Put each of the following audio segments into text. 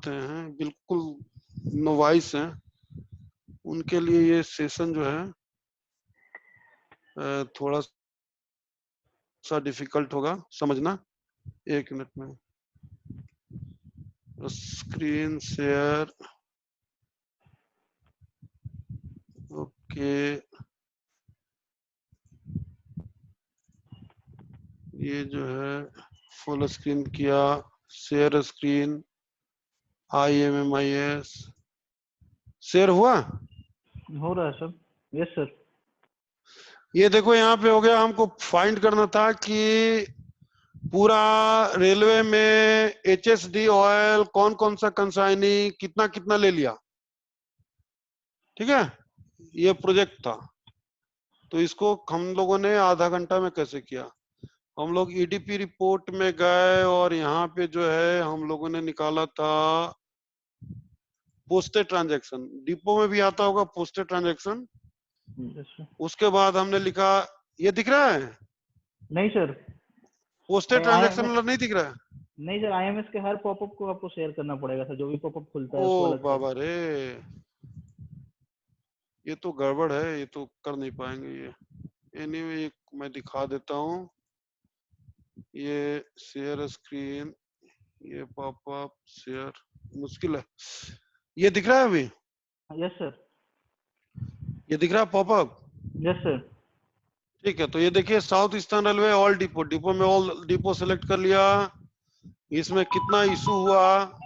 चाहते हैं, बिल्कुल नोवाइस हैं, उनके लिए ये सेशन जो है थोड़ा सा डिफिकल्ट होगा समझना। एक मिनट में स्क्रीन शेयर, ओके, ये जो है फुल स्क्रीन किया, शेयर स्क्रीन, IMMIS शेयर हुआ। हो रहा है सर। Yes sir. ये देखो यहाँ पे हो गया, हमको फाइंड करना था कि पूरा रेलवे में HSD ऑयल कौन कौन सा कंसाइनी कितना कितना ले लिया, ठीक है, ये प्रोजेक्ट था। तो इसको हम लोगों ने आधा घंटा में कैसे किया, हम लोग EDP रिपोर्ट में गए और यहाँ पे जो है हम लोगों ने निकाला था पोस्टेड ट्रांजैक्शन, डिपो में भी आता होगा पोस्टेड ट्रांजैक्शन। Yes sir. उसके बाद हमने लिखा, ये दिख रहा है नहीं सर, पोस्टेड ट्रांजैक्शन IMS वाला नहीं दिख रहा है। नहीं सर, IMS के हर पॉपअप को आपको शेयर करना पड़ेगा सर, जो भी पॉपअप खुलता है ओ उसको अलग बाबा से। रे, ये तो गड़बड़ है, ये तो कर नहीं पाएंगे ये। एनीवे एक मैं दिखा देता हूँ, ये शेयर स्क्रीन, ये पॉपअप शेयर मुश्किल है। ये दिख रहा है अभी, यस सर। ये दिख रहा है पॉपअप। Yes sir. ठीक है, तो ये देखिए south eastern railway all depot, depot में ऑल डिपो सेलेक्ट कर लिया, इसमें कितना इशू हुआ,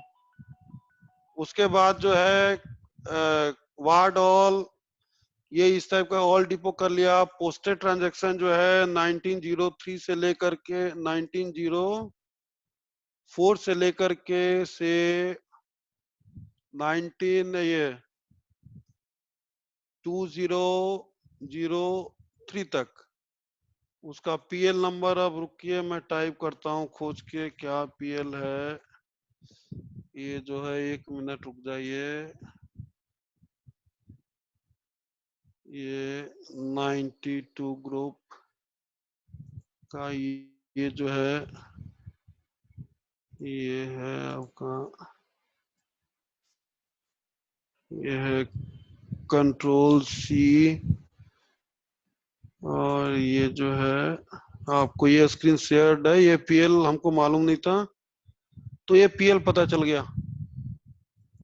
उसके बाद जो है वार्ड ऑल, ये इस टाइप का ऑल डिपो कर लिया। पोस्टेड ट्रांजैक्शन जो है 1903 से लेकर के 1904 से लेकर के से 19 ये 2003 तक, उसका PL नंबर, अब रुकिए मैं टाइप करता हूँ खोज के क्या PL है, ये जो है 1 मिनट रुक जाइए, ये 92 ग्रुप का ये जो है, ये है आपका, ये है कंट्रोल C, और ये जो है आपको ये स्क्रीन शेयर्ड है, ये PL हमको मालूम नहीं था, तो ये PL पता चल गया।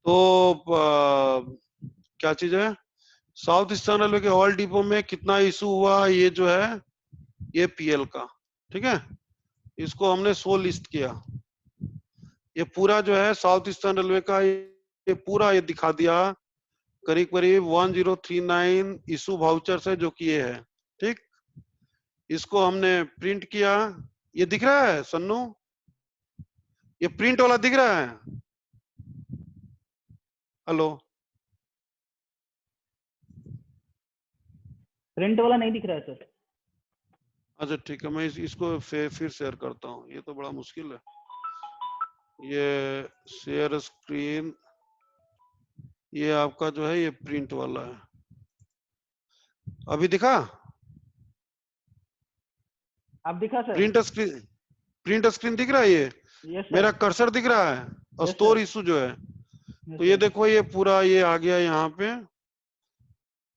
तो क्या चीज है, साउथ ईस्टर्न रेलवे के ऑल डिपो में कितना इशू हुआ, ये जो है ये PL का, ठीक है, इसको हमने 100 लिस्ट किया। ये पूरा जो है साउथ ईस्टर्न रेलवे का ये पूरा ये दिखा दिया, करीब करीब 1039 इशू वाउचर है जो कि ये है, ठीक। इसको हमने प्रिंट किया, ये दिख रहा है सन्नू, ये प्रिंट वाला दिख रहा है, हेलो, प्रिंट वाला नहीं दिख रहा है सर। अच्छा ठीक है, मैं इसको फिर शेयर करता हूँ, ये तो बड़ा मुश्किल है। ये शेयर स्क्रीन, ये आपका जो है ये प्रिंट वाला है, अभी दिखा आप दिखा सर। प्रिंट स्क्रीन दिख रहा है, ये यस सर। मेरा कर्सर दिख रहा है, और यस स्टोर सर। इशू जो है, यस तो ये सर। देखो ये पूरा ये आ गया यहाँ पे,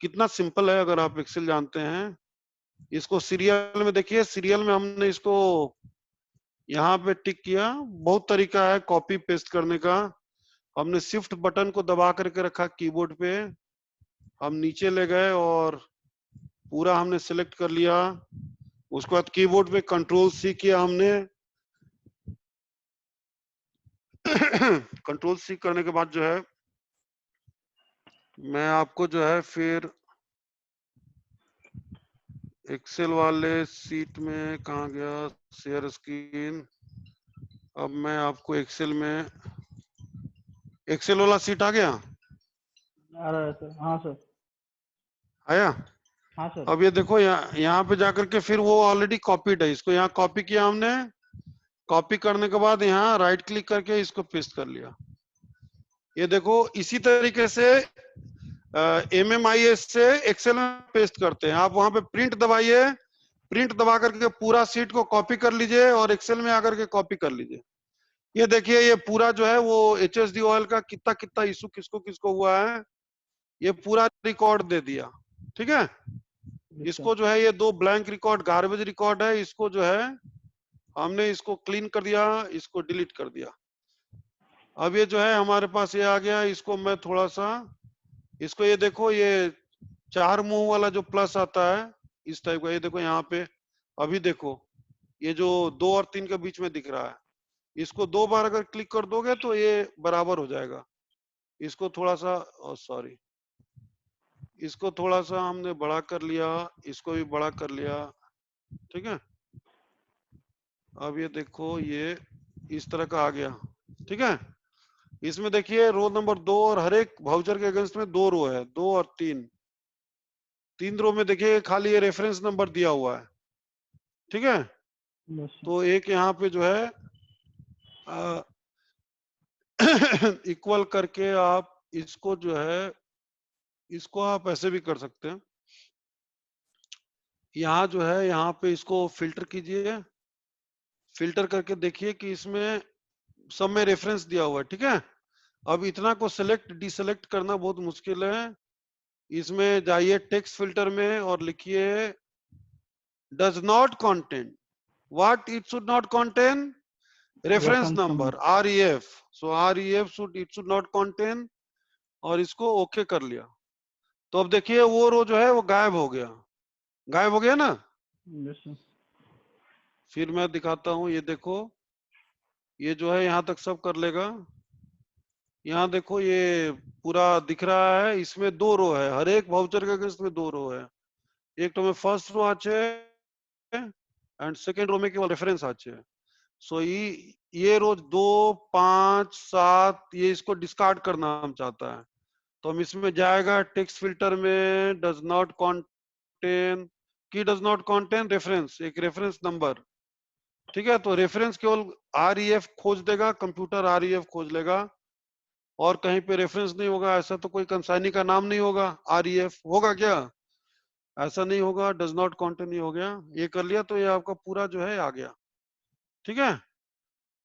कितना सिंपल है अगर आप एक्सेल जानते हैं। इसको सीरियल में देखिए, सीरियल में हमने इसको यहाँ पे टिक किया, बहुत तरीका है कॉपी पेस्ट करने का। हमने शिफ्ट बटन को दबा करके रखा कीबोर्ड पे, हम नीचे ले गए और पूरा हमने सिलेक्ट कर लिया, उसके बाद कीबोर्ड पे कंट्रोल C किया हमने कंट्रोल C करने के बाद जो है मैं आपको जो है फिर एक्सेल वाले सीट में कहा गया, शेयर स्क्रीन, अब मैं आपको एक्सेल में, एक्सेल वाला सीट आ गया, आ रहा है सर। हाँ सर। आया। हाँ सर। अब ये देखो यहाँ पे जाकर के फिर वो ऑलरेडी कॉपीड है, इसको यहाँ कॉपी किया हमने, कॉपी करने के बाद यहाँ राइट क्लिक करके इसको पेस्ट कर लिया। ये देखो इसी तरीके से MMIS से एक्सेल में पेस्ट करते हैं। आप वहां पे प्रिंट दबाइए, प्रिंट दबा करके पूरा सीट को कॉपी कर लीजिए और एक्सेल में आकर के कॉपी कर लीजिए। ये देखिए ये पूरा जो है वो HSD ऑयल का कितना कितना इशू किसको किसको हुआ है, ये पूरा रिकॉर्ड दे दिया। ठीक है, यस सर। इसको जो है ये 2 ब्लैंक रिकॉर्ड गार्बेज रिकॉर्ड है, इसको जो है हमने इसको क्लीन कर दिया, इसको डिलीट कर दिया। अब ये जो है हमारे पास ये आ गया, इसको मैं थोड़ा सा, इसको ये देखो, ये 4 मुंह वाला जो प्लस आता है इस टाइप का, ये देखो यहाँ पे, अभी देखो ये जो 2 और 3 के बीच में दिख रहा है, इसको 2 बार अगर क्लिक कर दोगे तो ये बराबर हो जाएगा। इसको थोड़ा सा, सॉरी, इसको थोड़ा सा हमने बड़ा कर लिया, इसको भी बड़ा कर लिया। ठीक है, अब ये देखो ये इस तरह का आ गया। ठीक है, इसमें देखिए रो नंबर 2 और हर एक वाउचर के अगेंस्ट में 2 रो है, 2 और 3 रो में देखिए खाली ये रेफरेंस नंबर दिया हुआ है। ठीक है, यस सर। तो एक यहाँ पे जो है इक्वल करके आप इसको जो है, इसको आप ऐसे भी कर सकते हैं, यहाँ जो है यहाँ पे इसको फिल्टर कीजिए, फिल्टर करके देखिए कि इसमें सब में रेफरेंस दिया हुआ है। ठीक है, अब इतना को सिलेक्ट डिसेलेक्ट करना बहुत मुश्किल है। इसमें जाइए टेक्स्ट फिल्टर में और लिखिए does not contain, what it should not contain, reference reference number number. REF, so REF should, it should not contain, और इसको ओके कर लिया। तो अब देखिए वो रो जो है वो गायब हो गया, गायब हो गया ना। Yes sir. फिर मैं दिखाता हूँ, ये देखो ये जो है यहाँ तक सब कर लेगा। यहाँ देखो ये पूरा दिख रहा है, इसमें 2 रो है, हर एक वाउचर के अगेंस्ट में 2 रो है। एक तो में फर्स्ट रो आछे एंड सेकंड रो में केवल रेफरेंस आछे। सो ये रो 2, 5, 7 ये इसको डिस्कार्ड करना हम चाहता है, तो हम इसमें जाएगा टेक्स्ट फिल्टर में, डज नॉट कंटेन, की डज नॉट कंटेन रेफरेंस, एक रेफरेंस नंबर। ठीक है, तो रेफरेंस केवल REF खोज देगा, कंप्यूटर REF खोज लेगा, और कहीं पे रेफरेंस नहीं होगा। ऐसा तो कोई कंसाइनी का नाम नहीं होगा, REF होगा क्या, ऐसा नहीं होगा, डज नॉट कंटेन हो गया। ये कर लिया तो ये आपका पूरा जो है आ गया। ठीक है,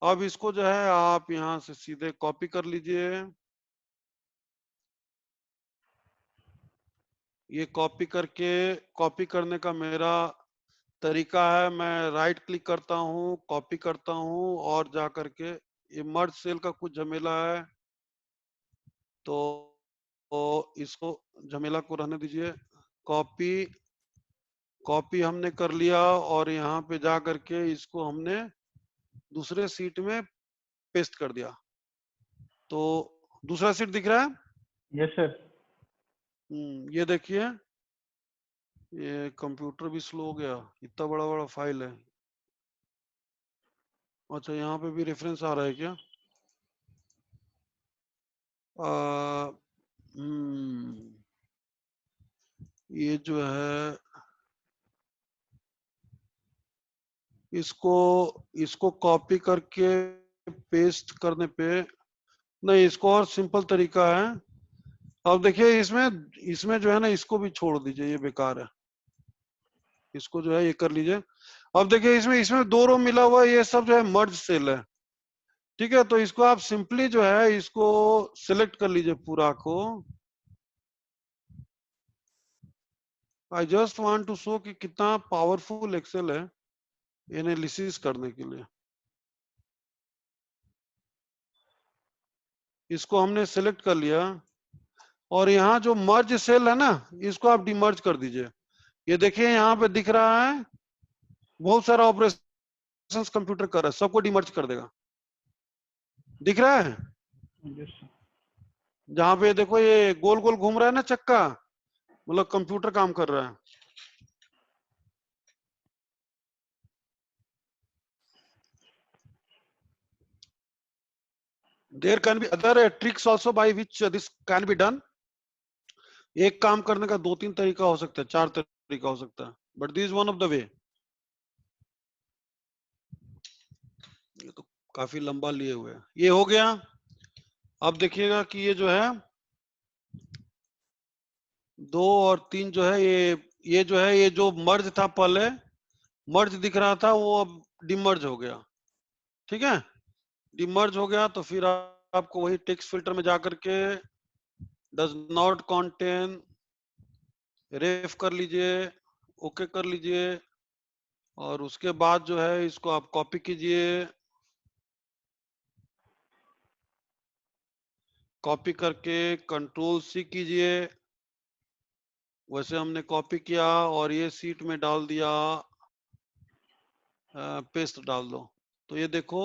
अब इसको जो है आप यहाँ से सीधे कॉपी कर लीजिए, ये कॉपी करके, कॉपी करने का मेरा तरीका है, मैं राइट क्लिक करता हूँ, कॉपी करता हूँ, और जा करके ये मर्ज सेल का कुछ झमेला है, तो इसको झमेला को रहने दीजिए। कॉपी, कॉपी हमने कर लिया, और यहाँ पे जा करके इसको हमने दूसरे सीट में पेस्ट कर दिया, तो दूसरा सीट दिख रहा है। Yes sir. ये देखिए ये कंप्यूटर भी स्लो हो गया, इतना बड़ा बड़ा फाइल है। अच्छा यहाँ पे भी रेफरेंस आ रहा है क्या, आ, ये जो है इसको, इसको कॉपी करके पेस्ट करने पे, नहीं इसको और सिंपल तरीका है। अब देखिए इसमें, इसमें जो है ना इसको भी छोड़ दीजिए, ये बेकार है, इसको जो है ये कर लीजिए। अब देखिए इसमें, इसमें 2 रो मिला हुआ है, ये सब जो है मर्ज सेल है। ठीक है, तो इसको आप सिंपली जो है इसको सिलेक्ट कर लीजिए पूरा को। I just want to show कि कितना पावरफुल एक्सेल है एनालिसिस करने के लिए। इसको हमने सिलेक्ट कर लिया, और यहाँ जो मर्ज सेल है ना इसको आप डिमर्ज कर दीजिए। ये देखिए यहाँ पे दिख रहा है बहुत सारा ऑपरेशन कंप्यूटर कर रहा है, सबको डिमर्ज कर देगा, दिख रहा है। Yes sir. जहां पे देखो ये गोल गोल घूम रहा है ना चक्का, मतलब कंप्यूटर काम कर रहा है। There can be other tricks also by which this can be done. एक काम करने का 2-3 तरीका हो सकता है, 4 तरीका हो सकता है, but this one of the way. ये तो काफी लंबा लिए हुए है, ये हो गया। अब देखिएगा कि ये जो है 2 और 3 जो है ये जो है, ये जो मर्ज था पहले, मर्ज दिख रहा था वो अब डिमर्ज हो गया। ठीक है, डिमर्ज हो गया तो फिर आपको वही टेक्स्ट फिल्टर में जाकर के डज नॉट कॉन्टेन रेफ कर लीजिए, ओके कर लीजिए, और उसके बाद जो है इसको आप कॉपी कीजिए, कॉपी करके कंट्रोल सी कीजिए, वैसे हमने कॉपी किया और ये सीट में डाल दिया, पेस्ट डाल दो। तो ये देखो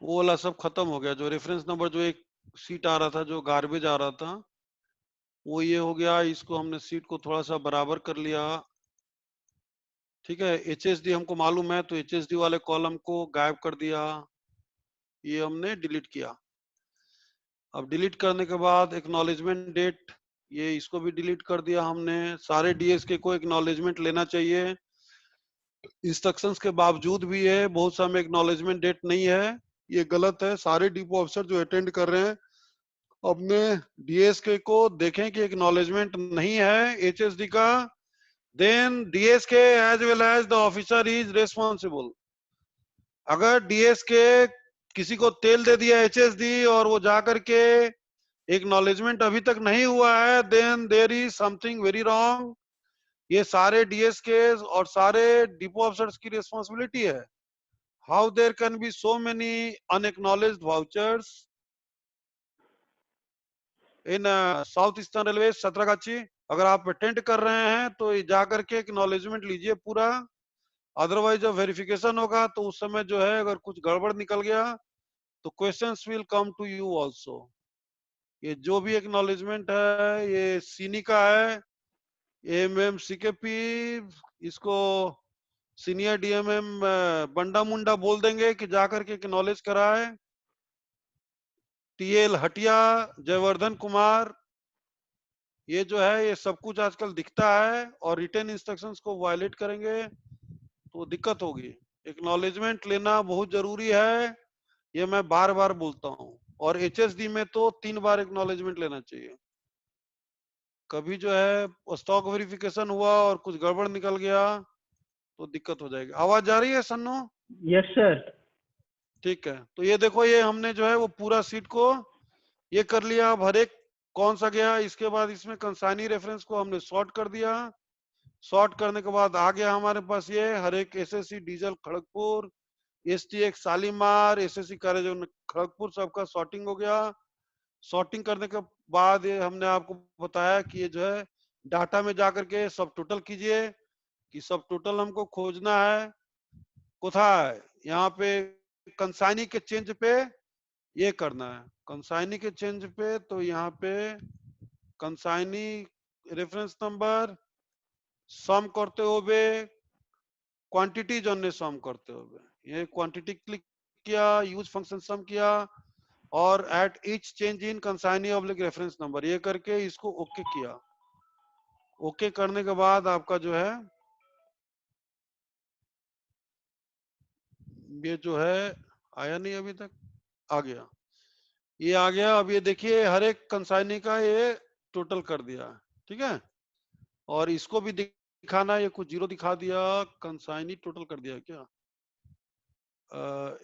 वो वाला सब खत्म हो गया, जो रेफरेंस नंबर जो एक सीट आ रहा था जो गार्बेज आ रहा था वो ये हो गया। इसको हमने सीट को थोड़ा सा बराबर कर लिया, ठीक है। एचएसडी हमको मालूम है तो एचएसडी वाले कॉलम को गायब कर दिया, ये हमने डिलीट किया। अब डिलीट करने के बाद एक्नॉलेजमेंट डेट, ये इसको भी डिलीट कर दिया हमने। सारे डीएसके को एक्नॉलेजमेंट लेना चाहिए, इंस्ट्रक्शंस के बावजूद भी है बहुत सा में एक्नॉलेजमेंट डेट नहीं है, ये गलत है। सारे डिपो ऑफिसर जो अटेंड कर रहे हैं अपने डीएसके को देखें कि एक्नॉलेजमेंट नहीं है एचएसडी का, then DSK as well as the officer is responsible. अगर डीएसके किसी को तेल दे दिया एचएसडी और वो जाकर के एक्नॉलेजमेंट अभी तक नहीं हुआ है, then there is something very wrong. ये सारे डीएसके और सारे डिपो ऑफिसर्स की रिस्पॉन्सिबिलिटी है। How there can be so many unacknowledged vouchers in south eastern railway Santragachi. अगर आप अटेंड कर रहे हैं तो ये जाकर के एक्नॉलेजमेंट लीजिए पूरा, अदरवाइज जब वेरिफिकेशन होगा तो उस समय जो है अगर कुछ गड़बड़ निकल गया तो questions will come to you also. ये जो भी एक्नॉलेजमेंट है ये सीनी का है, एमएम सीकेपी, इसको सीनियर डीएमएम बंडा मुंडा बोल देंगे कि जाकर के एक्नॉलेज कराए। टीएल हटिया, जयवर्धन कुमार, ये जो है ये सब कुछ आजकल दिखता है और रिटर्न इंस्ट्रक्शंस को वायलेट करेंगे तो दिक्कत होगी। एक्नॉलेजमेंट लेना बहुत जरूरी है, ये मैं बार बार बोलता हूँ। और एचएसडी में तो 3 बार एक्नॉलेजमेंट लेना चाहिए। कभी जो है स्टॉक वेरिफिकेशन हुआ और कुछ गड़बड़ निकल गया तो दिक्कत हो जाएगी। आवाज जा रही है सन्नो? Yes sir. ठीक है, तो ये देखो ये हमने जो है वो पूरा सीट को ये कर लिया। अब हर एक कौन सा गया, इसके बाद इसमें कंसाइनी रेफरेंस को हमने सॉर्ट कर दिया। सॉर्ट करने के बाद आ गया हमारे पास ये हर एक SSC diesel Kharagpur, STX Shalimar, SSC college Kharagpur, सबका सॉर्टिंग हो गया। सॉर्टिंग करने के बाद ये हमने आपको बताया कि ये जो है डाटा में जाकर के सब टोटल कीजिए, कि सब टोटल हमको खोजना है कोथाय यहाँ पे कंसाइनी के चेंज पे ये करना है। कंसाइनी के चेंज पे तो यहाँ पे कंसाइनी रेफरेंस नंबर सम करते हुए क्वांटिटी जो सम करते हुए ये क्वांटिटी क्लिक किया, यूज फंक्शन सम किया और at each change in consignee oblique reference number ये करके इसको ओके किया। ओके करने के बाद आपका जो है ये जो है आया नहीं अभी तक, आ गया, ये आ गया। अब ये देखिए हर एक कंसाइनी का ये टोटल कर दिया, ठीक है। और इसको भी दिखाना, ये कुछ जीरो दिखा दिया, कंसाइनी टोटल कर दिया क्या,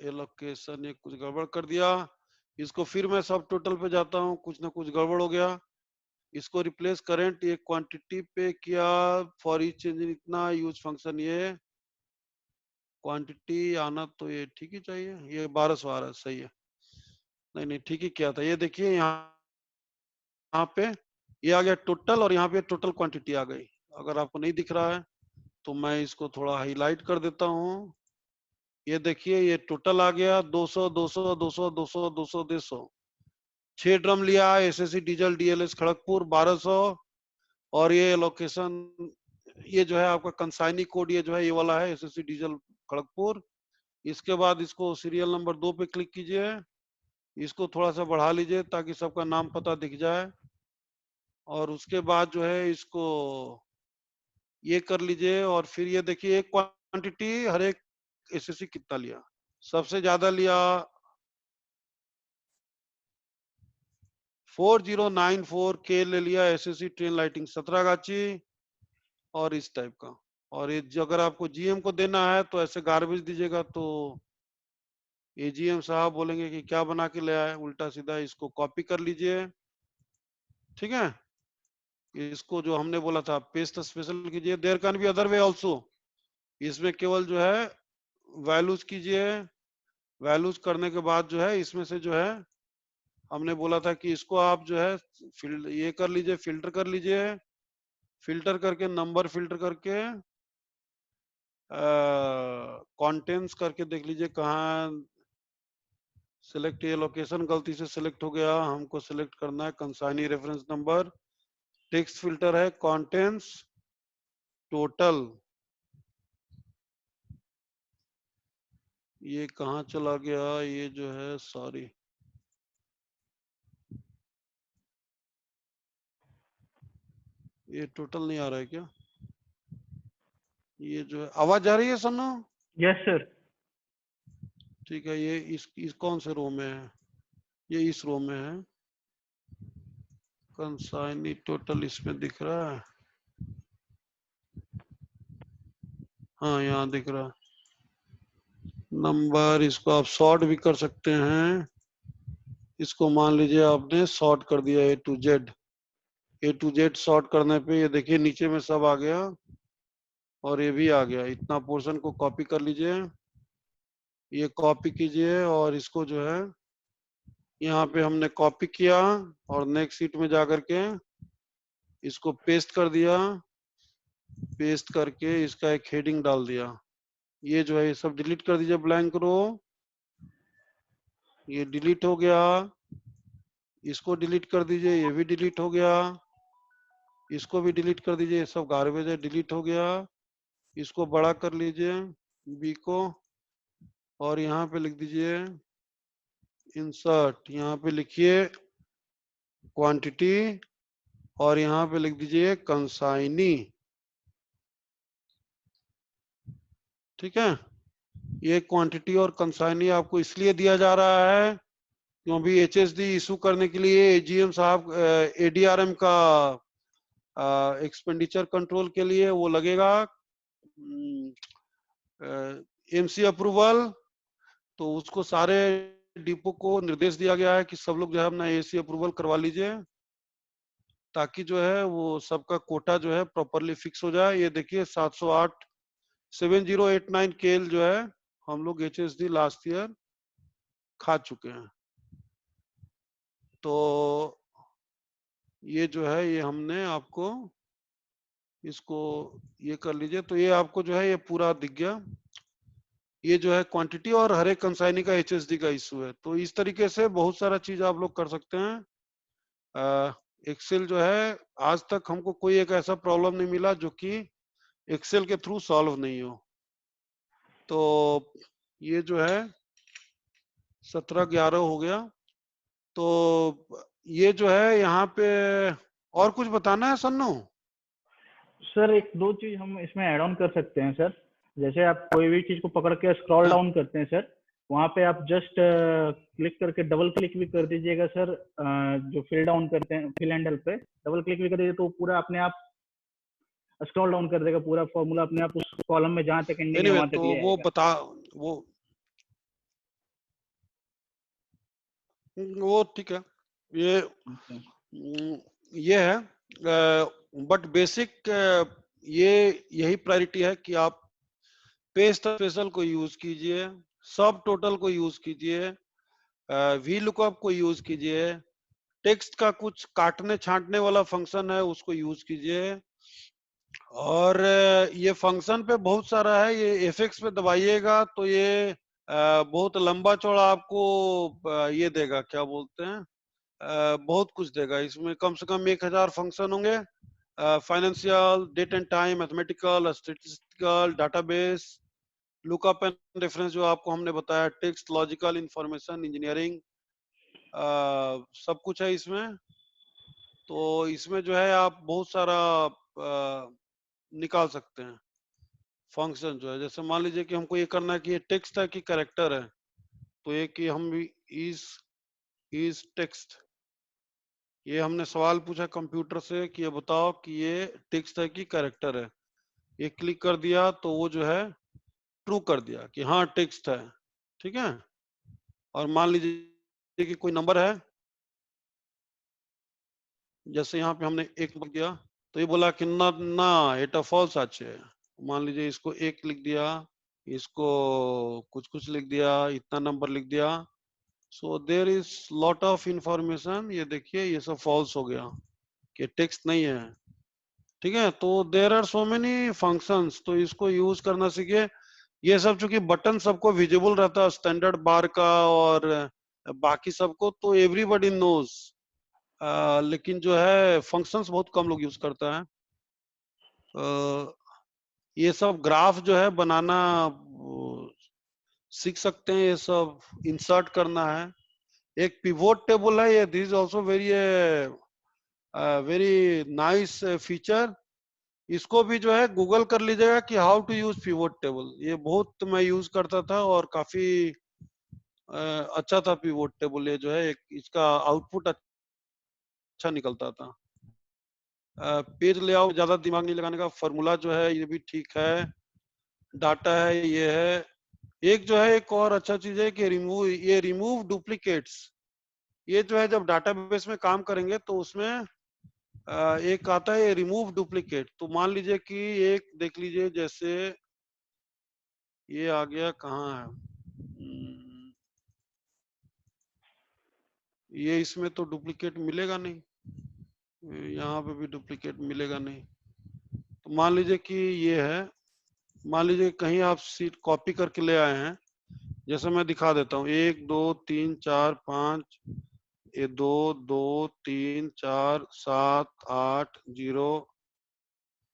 एलोकेशन ये कुछ गड़बड़ कर दिया। इसको फिर मैं सब टोटल पे जाता हूँ, कुछ ना कुछ गड़बड़ हो गया। इसको रिप्लेस करेंट ये क्वांटिटी पे किया, फॉर ईच चेंज इतना, यूज फंक्शन ये क्वांटिटी आना तो ये ठीक ही चाहिए, ये 1200 आ रहा है, सही है। नहीं नहीं ठीक ही किया था। ये देखिए यहाँ पे ये आ गया टोटल और यहाँ पे टोटल क्वांटिटी आ गई। अगर आपको नहीं दिख रहा है तो मैं इसको थोड़ा हाईलाइट कर देता हूँ। ये देखिए ये टोटल आ गया 200 200 200 200 200 200। 6 ड्रम लिया एसएससी डीजल डीएलएस खड़गपुर 1200। और ये लोकेशन ये जो है आपका कंसाइनी कोड ये जो है ये वाला है एसएससी डीजल खड़गपुर। इसके बाद इसको सीरियल नंबर 2 पे क्लिक कीजिए, इसको थोड़ा सा बढ़ा लीजिए ताकि सबका नाम पता दिख जाए। और उसके बाद जो है इसको ये कर लीजिए और फिर ये देखिए एक क्वांटिटी हर एक एसएससी कितना लिया। सबसे ज्यादा लिया 4094 के ले लिया एसएससी ट्रेन लाइटिंग सतरागाची और इस टाइप का। और ये अगर आपको जीएम को देना है तो ऐसे गार्बेज दीजिएगा तो एजीएम साहब बोलेंगे कि क्या बना के ले आए उल्टा सीधा, इसको कॉपी कर लीजिए, ठीक है। इसको जो हमने बोला था पेस्ट स्पेशल कीजिए, there can be other way also. इसमें केवल जो है वैल्यूज कीजिए, वैल्यूज करने के बाद जो है इसमें से जो है हमने बोला था कि इसको आप जो है ये कर लीजिए, फिल्टर कर लीजिए, फिल्टर करके नंबर फिल्टर करके कंटेंट्स करके देख लीजिए कहाँ सिलेक्ट, ये लोकेशन गलती से सिलेक्ट हो गया, हमको सिलेक्ट करना है consignee reference number, text filter है कंटेंट्स टोटल, ये कहाँ चला गया, ये जो है सॉरी, ये टोटल नहीं आ रहा है क्या, ये जो है आवाज आ रही है सन्नो? Yes sir. ठीक है, ये इस कौन से रो में है, ये इस रो में है, कंसाइनी टोटल इसमें दिख रहा है, हाँ यहाँ दिख रहा है नंबर, इसको आप सॉर्ट भी कर सकते हैं, इसको मान लीजिए आपने सॉर्ट कर दिया ए टू जेड सॉर्ट करने पे ये देखिए नीचे में सब आ गया और ये भी आ गया, इतना पोर्शन को कॉपी कर लीजिए, ये कॉपी कीजिए और इसको जो है यहाँ पे हमने कॉपी किया और नेक्स्ट सीट में जाकर के इसको पेस्ट कर दिया, पेस्ट करके इसका एक हेडिंग डाल दिया, ये जो है ये सब डिलीट कर दीजिए ब्लैंक रो, ये डिलीट हो गया, इसको डिलीट कर दीजिए, ये भी डिलीट हो गया, इसको भी डिलीट कर दीजिए, ये सब गार्बेज है, डिलीट हो गया, इसको बड़ा कर लीजिए बी को और यहाँ पे लिख दीजिए इंसर्ट, यहाँ पे लिखिए क्वांटिटी और यहाँ पे लिख दीजिए कंसाइनी, ठीक है। ये क्वांटिटी और कंसाइनी आपको इसलिए दिया जा रहा है क्योंकि एचएसडी इशू करने के लिए एजीएम साहब एडीआरएम का एक्सपेंडिचर कंट्रोल के लिए वो लगेगा एमसी अप्रूवल, तो उसको सारे डिपो को निर्देश दिया गया है कि सब लोग जो है अपना एसी अप्रूवल करवा लीजिए ताकि जो है वो सबका कोटा जो है प्रॉपरली फिक्स हो जाए। ये देखिए 708 7089 केल जो है हम लोग एचएसडी लास्ट ईयर खा चुके हैं, तो ये जो है ये हमने आपको इसको ये कर लीजिए, तो ये आपको जो है ये पूरा दिख गया, ये जो है क्वांटिटी और हर एक कंसाइनी का एचएसडी का इशू है। तो इस तरीके से बहुत सारा चीज आप लोग कर सकते हैं। एक्सेल जो है आज तक हमको कोई एक ऐसा प्रॉब्लम नहीं मिला जो कि एक्सेल के थ्रू सॉल्व नहीं हो। तो ये जो है 17-11 हो गया, तो ये जो है यहाँ पे और कुछ बताना है सन्नू? सर एक दो चीज हम इसमें ऐड ऑन कर सकते हैं सर। जैसे आप कोई भी चीज को पकड़ के स्क्रॉल हाँ, डाउन करते हैं सर, वहां पे आप जस्ट क्लिक करके डबल क्लिक भी कर दीजिएगा सर। जो फिल डाउन करते हैं फिल हैंडल पे डबल क्लिक भी कर दीजिए तो पूरा अपने आप स्क्रॉल डाउन कर देगा, पूरा फॉर्मूला अपने आप उस कॉलम में जहां तक एंडिंग है एनीवे वहां तक तो ले आएगा। वो ठीक है, ये अच्छा। ये है, बट बेसिक ये यही प्रायोरिटी है कि आप पेस्ट स्पेशल को यूज कीजिए, सब टोटल को यूज कीजिए, वी लुकअप को यूज कीजिए, टेक्स्ट का कुछ काटने छांटने वाला फंक्शन है उसको यूज कीजिए, और ये फंक्शन पे बहुत सारा है, ये एफएक्स पे दबाइएगा तो ये बहुत लंबा चौड़ा आपको ये देगा, क्या बोलते हैं, बहुत कुछ देगा, इसमें कम से कम 1000 फंक्शन होंगे, financial, date and time, mathematical, statistical, database, lookup and reference जो आपको हमने बताया, टेक्स्ट, लॉजिकल, इंफॉर्मेशन, इंजीनियरिंग, सब कुछ है इसमें। तो इसमें जो है आप बहुत सारा निकाल सकते हैं फंक्शन जो है, जैसे मान लीजिए कि हमको ये करना है कि ये टेक्स्ट है कि कैरेक्टर है, तो ये कि हम इज टेक्स्ट, ये हमने सवाल पूछा कंप्यूटर से कि ये बताओ कि ये टेक्स्ट है कि कैरेक्टर है, ये क्लिक कर दिया तो वो जो है ट्रू कर दिया कि हाँ टेक्स्ट है, ठीक है। और मान लीजिए कि कोई नंबर है, जैसे यहाँ पे हमने एक लिख दिया, तो ये बोला कि ना ना এটা फॉल्स আছে। मान लीजिए इसको एक लिख दिया, इसको कुछ कुछ लिख दिया, इतना नंबर लिख दिया। So there is lot of information. ये देखिए ये सब फॉल्स हो गया कि टेक्स्ट नहीं है, ठीक है। तो there are so many functions, तो इसको यूज करना सीखिए। ये सब चूंकि बटन सबको विजिबल रहता है, स्टैंडर्ड बार का और बाकी सबको, तो एवरीबॉडी नोज। लेकिन जो है फंक्शंस बहुत कम लोग यूज करता है। ये सब ग्राफ जो है बनाना सीख सकते हैं, ये सब इंसर्ट करना है। एक पिवोट टेबल है, ये this is also very very nice feature. इसको भी जो है गूगल कर लीजिएगा कि how to use pivot table. ये बहुत मैं यूज करता था और काफी अच्छा था पिवोट टेबल। ये जो है एक इसका आउटपुट अच्छा निकलता था। पेज लेआउट ज्यादा दिमाग नहीं लगाने का, फॉर्मूला जो है ये भी ठीक है, डाटा है ये है। एक जो है एक और अच्छा चीज है कि रिमूव डुप्लीकेट्स। ये जो है जब डाटाबेस में काम करेंगे तो उसमें एक आता है रिमूव डुप्लीकेट। तो मान लीजिए कि एक देख लीजिए, जैसे ये आ गया, कहाँ है, ये इसमें तो डुप्लीकेट मिलेगा नहीं, यहाँ पे भी डुप्लीकेट मिलेगा नहीं। तो मान लीजिए कि ये है, मान लीजिए कहीं आप सीट कॉपी करके ले आए हैं, जैसे मैं दिखा देता हूँ, 1 2 3 4 5, ये 2 2 3 4 7 8 0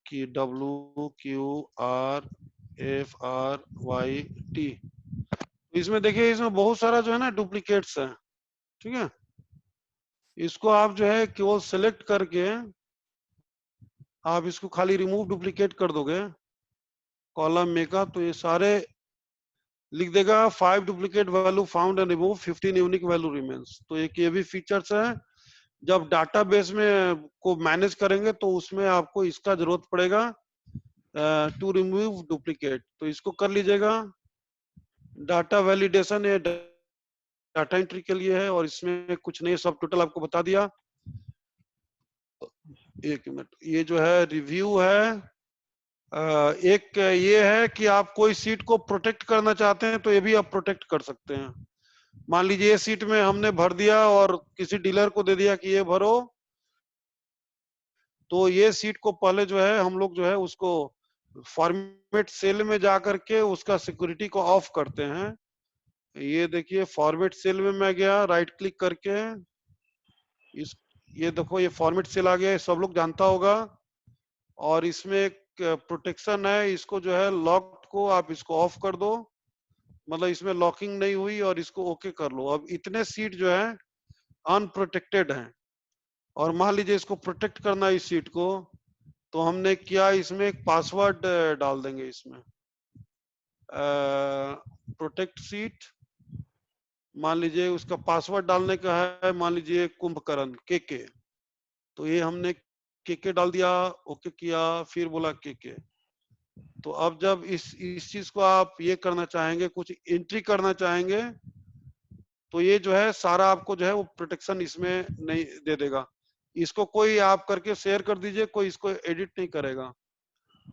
की WQRFRYT। इसमें देखिए इसमें बहुत सारा जो है ना डुप्लीकेट्स है, ठीक है। इसको आप जो है केवल सेलेक्ट करके आप इसको खाली रिमूव डुप्लीकेट कर दोगे कॉलम में का, तो ये सारे लिख देगा 5 duplicate value found and remove, 15 unique value remains. तो एक ये भी फीचर्स है। जब डाटाबेस में को मैनेज करेंगे तो उसमें आपको इसका जरूरत पड़ेगा, टू रिमूव डुप्लीकेट। तो इसको कर लीजिएगा। डाटा वैलिडेशन ये डाटा एंट्री के लिए है, और इसमें कुछ नहीं, सब टोटल आपको बता दिया। एक मिनट, ये जो है रिव्यू है। एक ये है कि आप कोई सीट को प्रोटेक्ट करना चाहते हैं तो ये भी आप प्रोटेक्ट कर सकते हैं। मान लीजिए ये सीट में हमने भर दिया और किसी डीलर को दे दिया कि ये भरो, तो ये सीट को पहले जो है हम लोग जो है उसको फॉर्मेट सेल में जाकर के उसका सिक्योरिटी को ऑफ करते हैं। ये देखिए फॉर्मेट सेल में मैं गया, राइट क्लिक करके इस, ये देखो ये फॉर्मेट सेल आ गया, ये सब लोग जानता होगा। और इसमें एक प्रोटेक्शन है, इसको जो है लॉक को आप इसको ऑफ कर दो, मतलब इसमें लॉकिंग नहीं हुई, और इसको ओके कर लो। अब इतने सीट जो है अनप्रोटेक्टेड हैं, और मान लीजिए इसको प्रोटेक्ट करना है इस सीट को, तो हमने क्या इसमें एक पासवर्ड डाल देंगे इसमें, प्रोटेक्ट सीट। मान लीजिए उसका पासवर्ड डालने का है, मान लीजिए कुंभकर्ण के, तो ये हमने के डाल दिया, ओके किया, फिर बोला के। तो अब जब इस चीज को आप ये करना चाहेंगे, कुछ एंट्री करना चाहेंगे, तो ये जो है सारा आपको जो है वो प्रोटेक्शन इसमें नहीं दे देगा। इसको कोई आप करके शेयर कर दीजिए, कोई इसको एडिट नहीं करेगा,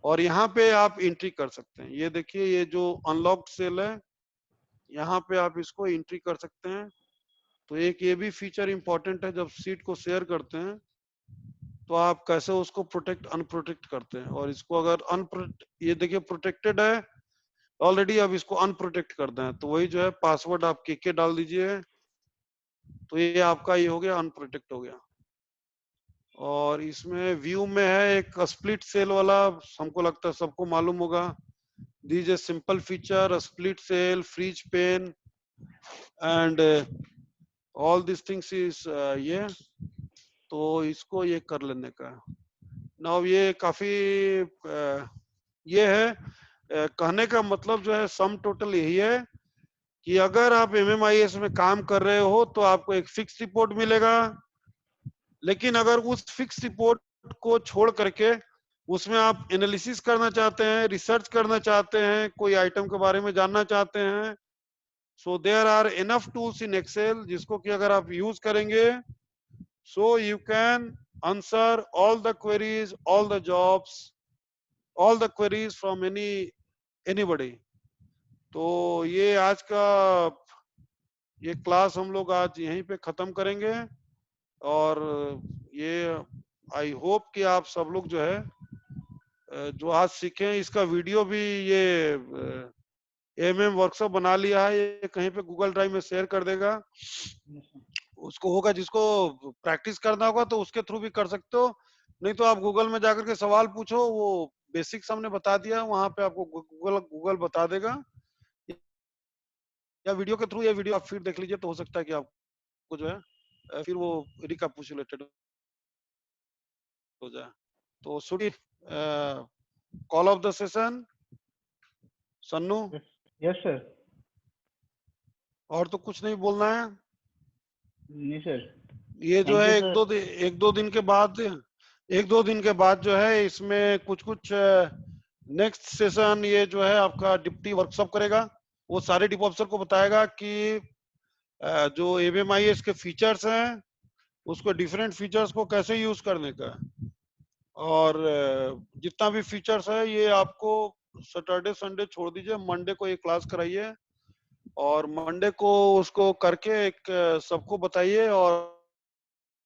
और यहाँ पे आप एंट्री कर सकते हैं। ये देखिए ये जो अनलॉक्ड सेल है, यहाँ पे आप इसको एंट्री कर सकते हैं। तो एक ये भी फीचर इंपॉर्टेंट है, जब सीट को शेयर करते हैं तो आप कैसे उसको प्रोटेक्ट अनप्रोटेक्ट करते हैं। और इसको अगर ये देखिए प्रोटेक्टेड है ऑलरेडी, अब इसको अनप्रोटेक्ट करते हैं, तो वही जो है पासवर्ड आप के डाल दीजिए, तो ये आपका ये हो गया, अनप्रोटेक्ट हो गया। और इसमें व्यू में है एक स्प्लिट सेल वाला, हमको लगता है सबको मालूम होगा। This a simple feature, split cell, freeze pane and all this things is ये, तो इसको ये कर लेने का। नाउ ये काफी ये है, कहने का मतलब जो है सम टोटल यही है कि अगर आप MMIS में काम कर रहे हो तो आपको एक फिक्स रिपोर्ट मिलेगा, लेकिन अगर उस फिक्स रिपोर्ट को छोड़ करके उसमें आप एनालिसिस करना चाहते हैं, रिसर्च करना चाहते हैं, कोई आइटम के बारे में जानना चाहते हैं, So there are enough tools in Excel जिसको कि अगर आप यूज करेंगे, so you can answer all the queries, all the jobs, all the queries from anybody. तो ये आज का ये क्लास हम लोग आज यहीं पे खत्म करेंगे, और ये आई होप कि आप सब लोग जो है जो आज सीखे इसका वीडियो भी, ये एमएम वर्कशॉप बना लिया है, ये कहीं पे गूगल ड्राइव में शेयर कर देगा। उसको होगा, जिसको प्रैक्टिस करना होगा तो उसके थ्रू भी कर सकते हो, नहीं तो आप गूगल में जाकर के सवाल पूछो, वो बेसिक्स हमने बता दिया, वहां पे आपको गूगल गूगल बता देगा, या वीडियो के थ्रू, या वीडियो आप फिर देख लीजिए, तो हो सकता है कि आपको जो है फिर वो रिकैपिचुलेटेड हो जाए। तो should call off the session Sannu, yes sir. और तो कुछ नहीं बोलना है। नहीं सर। ये जो थैंक है यू एक सर। दो एक दो दिन के बाद, एक दो दिन के बाद जो है इसमें कुछ कुछ नेक्स्ट सेशन ये जो है आपका डिप्टी वर्कशॉप करेगा, वो सारे डिपो अफसर को बताएगा कि जो एमएमआईएस के फीचर्स हैं, उसको डिफरेंट फीचर्स को कैसे यूज करने का है। और जितना भी फीचर्स है ये आपको सैटरडे संडे छोड़ दीजिए, मंडे को ये क्लास कराइए, और मंडे को उसको करके एक सबको बताइए, और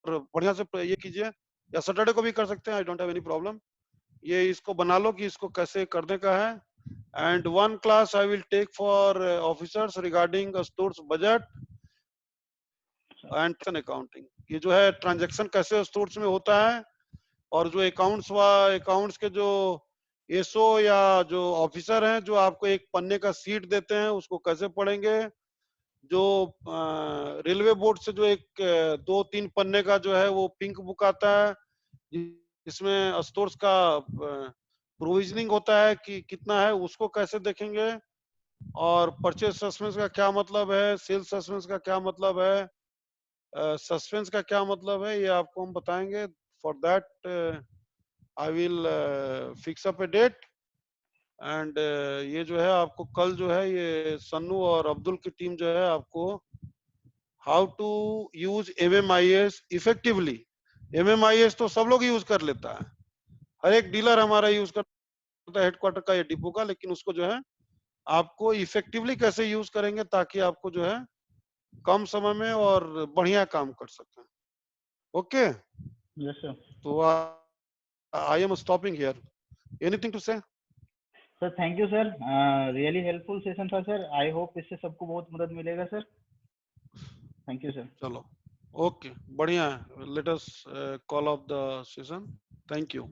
बढ़िया से ये कीजिए, या सैटरडे को भी कर सकते हैं, I don't have any problem. ये इसको बना लो कि इसको कैसे करने का है। And one class I will take for officers regarding stores budget and accounting. ये जो है ट्रांजैक्शन कैसे स्टोर्स में होता है, और जो अकाउंट्स के जो एसओ या जो ऑफिसर हैं, जो आपको एक पन्ने का सीट देते हैं, उसको कैसे पढ़ेंगे। जो रेलवे बोर्ड से जो एक 2-3 पन्ने का जो है वो पिंक बुक आता है, जिसमें स्टोर्स का प्रोविजनिंग होता है कि कितना है, उसको कैसे देखेंगे। और परचेज सस्पेंस का क्या मतलब है, सेल्स सस्पेंस का क्या मतलब है, सस्पेंस का क्या मतलब है, ये आपको हम बताएंगे। For that I will fix up a date. एंड ये जो है आपको कल जो है ये सन्नू और अब्दुल की टीम जो है आपको हाउ टू यूज एमएमआईएस इफेक्टिवली। एमएमआईएस तो सब लोग यूज कर लेता है, हर एक डीलर हमारा यूज करता है हेडक्वार्टर का या डिपो का, लेकिन उसको जो है आपको इफेक्टिवली कैसे यूज करेंगे, ताकि आपको जो है कम समय में और बढ़िया काम कर सकें। Okay, yes sir. तो I am stopping here, anything to say. Sir thank you sir, really helpful session था सर। आई होप इससे सबको बहुत मदद मिलेगा सर। Thank you sir. चलो, ओके, बढ़िया है, let us call off the session. Thank you.